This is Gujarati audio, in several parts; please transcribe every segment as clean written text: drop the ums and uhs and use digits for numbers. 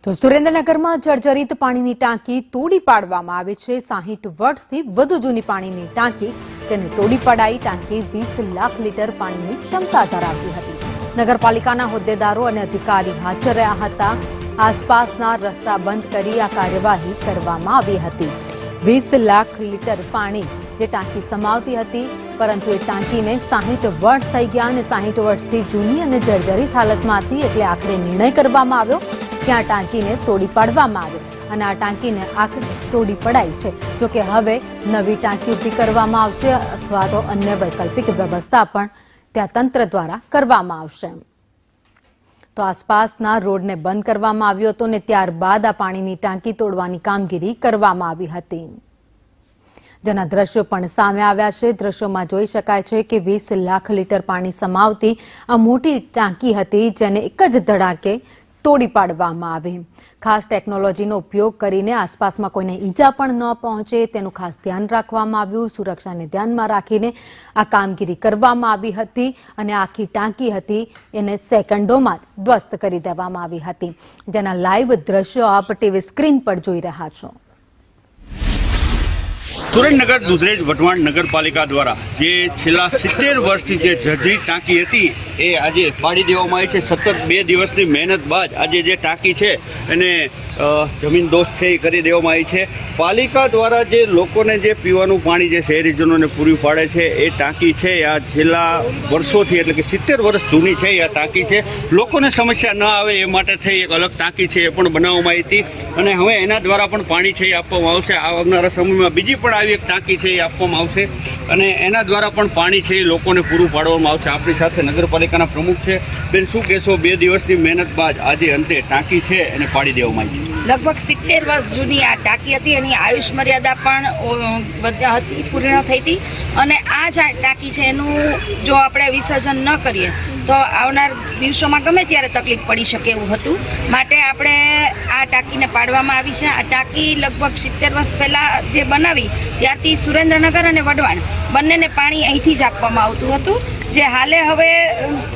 તો સુરેન્દ્રનગરમાં જર્જરિત પાણીની ટાંકી તોડી પાડવામાં આવી છે। 60 વર્ષથી વધુ જૂની પાણીની ટાંકી જેને તોડી પડાઈ ટાંકી 20 લાખ લીટર પાણીની ક્ષમતા ધરાવતી હતી। નગરપાલિકાના હોદ્દેદારો અને અધિકારી હાજર રહ્યા હતા। આસપાસના રસ્તા બંધ કરી આ કાર્યવાહી કરવામાં આવી હતી। 20 લાખ લીટર પાણી જે ટાંકી સમાવતી હતી, પરંતુ એ ટાંકીને 60 વર્ષ થઈ ગયા અને 60 વર્ષથી જૂની અને જર્જરિત હાલતમાં હતી, એટલે આખરે નિર્ણય કરવામાં આવ્યો કે આ ટાંકીને તોડી પાડવામાં આવે અને આ ટાંકીને આખરે તોડી પડાઈ છે। જો કે હવે નવી ટાંકી ઊભી કરવામાં આવશે અથવા તો અન્ય વૈકલ્પિક વ્યવસ્થા પણ ત્યાં તંત્ર દ્વારા કરવામાં આવશે। તો આસપાસના રોડને બંધ કરવામાં આવ્યો હતો અને ત્યારબાદ આ પાણીની ટાંકી તોડવાની કામગીરી કરવામાં આવી હતી, જેના દ્રશ્યો પણ સામે આવ્યા છે। દ્રશ્યોમાં જોઈ શકાય છે કે 20 લાખ લીટર પાણી સમાવતી આ મોટી ટાંકી હતી, જેને એક જ ધડાકે તોડી પાડવામાં આવી। ખાસ ટેકનોલોજીનો ઉપયોગ કરીને આસપાસમાં કોઈને ઈજા પણ ન પહોંચે તેનું ખાસ ધ્યાન રાખવામાં આવ્યું। સુરક્ષાને ધ્યાનમાં રાખીને આ કામગીરી કરવામાં આવી હતી અને આખી ટાંકી હતી એને સેકન્ડોમાં જ ધ્વસ્ત કરી દેવામાં આવી હતી, જેના લાઈવ દ્રશ્યો આપ ટીવી સ્ક્રીન પર જોઈ રહ્યા છો। સુરેન્દ્રનગર દુધરેજ વઢવાણ નગરપાલિકા દ્વારા જે છેલ્લા 70 વર્ષથી જે જર્જરિત ટાંકી હતી એ આજે પાડી દેવામાં આવી છે। સતત 2 દિવસની મહેનત બાદ આજે જે ટાંકી છે એને જમીન દોસ્ત છે એ કરી દેવામાં આવી છે। પાલિકા દ્વારા જે લોકોને જે પીવાનું પાણી જે શહેરીજનોને પૂરું પાડે છે એ ટાંકી છે આ છેલ્લા વર્ષોથી એટલે કે 70 વર્ષ જૂની છે આ ટાંકી છે। લોકોને સમસ્યા ન આવે એ માટે થઈ એક અલગ ટાંકી છે એ પણ બનાવવામાં આવી હતી અને હવે એના દ્વારા પણ પાણી છે એ આપવામાં આવશે। આવનારા સમયમાં બીજી પણ એક ટાંકી છે એ આપવામાં આવશે અને એના દ્વારા પણ પાણી છે એ લોકોને પૂરું પાડવામાં આવશે। આપણી સાથે નગરપાલિકાના પ્રમુખ છે। બેન, શું કહેશો? 2 દિવસની મહેનત બાદ આજે અંતે ટાંકી છે એને પાડી દેવામાં આવી છે। લગભગ 70 વર્ષ જૂની આ ટાંકી હતી, એની આયુષ મર્યાદા પણ હતી, પૂર્ણ થઈ હતી અને આ જ ટાંકી છે એનું જો આપણે વિસર્જન ન કરીએ તો આવનાર દિવસોમાં ગમે ત્યારે તકલીફ પડી શકે એવું હતું, માટે આપણે આ ટાંકીને પાડવામાં આવી છે। આ ટાંકી લગભગ 70 વર્ષ પહેલાં જે બનાવી ત્યારથી સુરેન્દ્રનગર અને વઢવાણ બંનેને પાણી અહીંથી જ આપવામાં આવતું હતું, જે હાલે હવે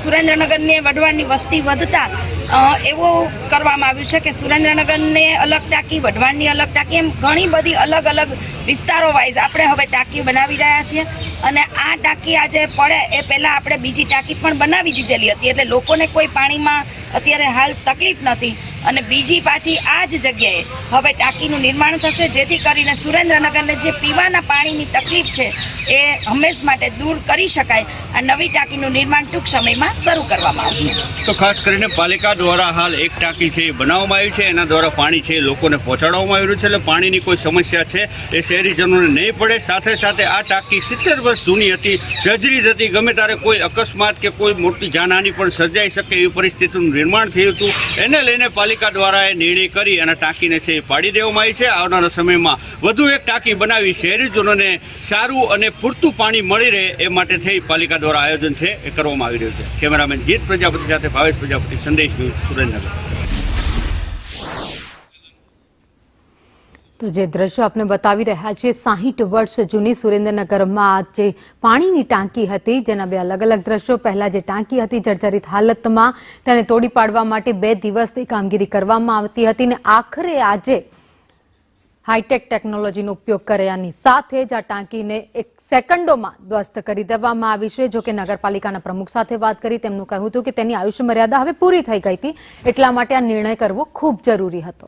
સુરેન્દ્રનગરની વઢવાણની વસ્તી વધતા એવું કરવામાં આવ્યું છે કે સુરેન્દ્રનગરને અલગ ટાંકી, વઢવાણની અલગ ટાંકી, એમ ઘણી બધી અલગ અલગ વિસ્તારો વાઇઝ આપણે હવે ટાંકી બનાવી રહ્યા છીએ અને આ ટાંકી આજે પડે એ પહેલાં આપણે બીજી ટાંકી પણ બનાવી દીધેલી હતી, એટલે લોકોને કોઈ પાણીમાં અત્યારે હાલ તકલીફ નથી અને બીજી પાછી આ જ જગ્યાએ હવે ટાંકીનું નિર્માણ થશે, જેથી કરીને સુરેન્દ્રનગરને જે પીવાના પાણીની તકલીફ છે એ હંમેશ માટે દૂર કરી શકાય। આ નવી ટાંકીનું નિર્માણ ટૂંક સમયમાં શરૂ કરવામાં આવશે। તો ખાસ કરીને પાલિકા દ્વારા હાલ એક ટાંકી છે એ બનાવવામાં આવી છે, એના દ્વારા પાણી છે એ લોકોને પહોંચાડવામાં આવી રહ્યું છે, એટલે પાણીની કોઈ સમસ્યા છે એ શહેરીજનોને નહીં પડે। સાથે સાથે આ ટાંકી 70 વર્ષ જૂની હતી, જર્જરિત હતી, ગમે ત્યારે કોઈ અકસ્માત કે કોઈ મોટી જાનહાનિ પણ સર્જાઈ શકે એવી પરિસ્થિતિનું નિર્માણ થયું હતું, એને લઈને પાલિકા દ્વારા એ નિર્ણય કરી અને ટાંકીને છે એ પાડી દેવામાં આવી છે। આવનારા સમયમાં વધુ એક ટાંકી બનાવી શહેરીજનોને સારું અને પૂરતું પાણી મળી રહે એ માટે થઈ પાલિકા દ્વારા આયોજન છે એ કરવામાં આવી રહ્યું છે। કેમેરામેન જીત પ્રજાપતિ સાથે ભાવેશ પ્રજાપતિ, સંદેશ ન્યૂઝ, સુરેન્દ્રનગર। તો જે દ્રશ્યો આપણે બતાવી રહ્યા છીએ 60 વર્ષ જૂની સુરેન્દ્રનગરમાં જે પાણીની ટાંકી હતી, જેના 2 અલગ અલગ દ્રશ્યો। પહેલા જે ટાંકી હતી જર્જરિત હાલતમાં, તેને તોડી પાડવા માટે 2 દિવસથી કામગીરી કરવામાં આવતી હતી અને આખરે આજે હાઈટેક ટેકનોલોજીનો ઉપયોગ કર્યાની સાથે જ આ ટાંકીને એક સેકન્ડોમાં ધ્વસ્ત કરી દેવામાં આવી છે। જો કે નગરપાલિકાના પ્રમુખ સાથે વાત કરી તેમનું કહેવું હતું કે તેની આયુષ્ય મર્યાદા હવે પૂરી થઈ ગઈ હતી, એટલા માટે આ નિર્ણય કરવો ખૂબ જરૂરી હતો।